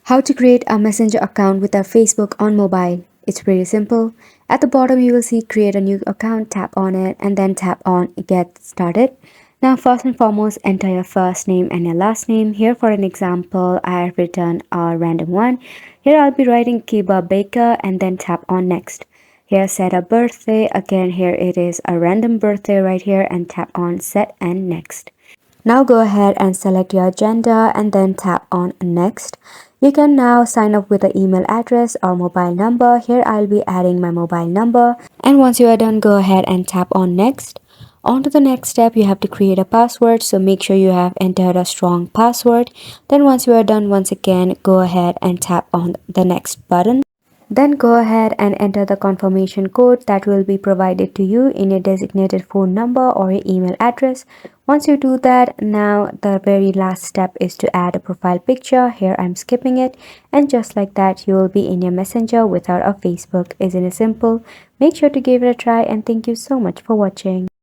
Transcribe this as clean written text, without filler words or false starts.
How to create a messenger account with our Facebook on mobile. It's pretty simple. At the bottom you will see create a new account, tap on it and then tap on get started. Now first and foremost enter your first name and your last name. Here for an example I have written a random one. Here I'll be writing Kiba Baker and then tap on next. Here set a birthday, again here it is a random birthday right here and tap on set and next. Now go ahead and select your gender and then tap on next. You can now sign up with an email address or mobile number. Here I'll be adding my mobile number. And once you are done, go ahead and tap on next. On to the next step, you have to create a password. So make sure you have entered a strong password. Then once you are done, once again, go ahead and tap on the next button. Then go ahead and enter the confirmation code that will be provided to you in your designated phone number or your email address. Once you do that, now the very last step is to add a profile picture. Here I'm skipping it, and just like that you will be in your messenger without a Facebook. Isn't it simple? Make sure to give it a try and thank you so much for watching.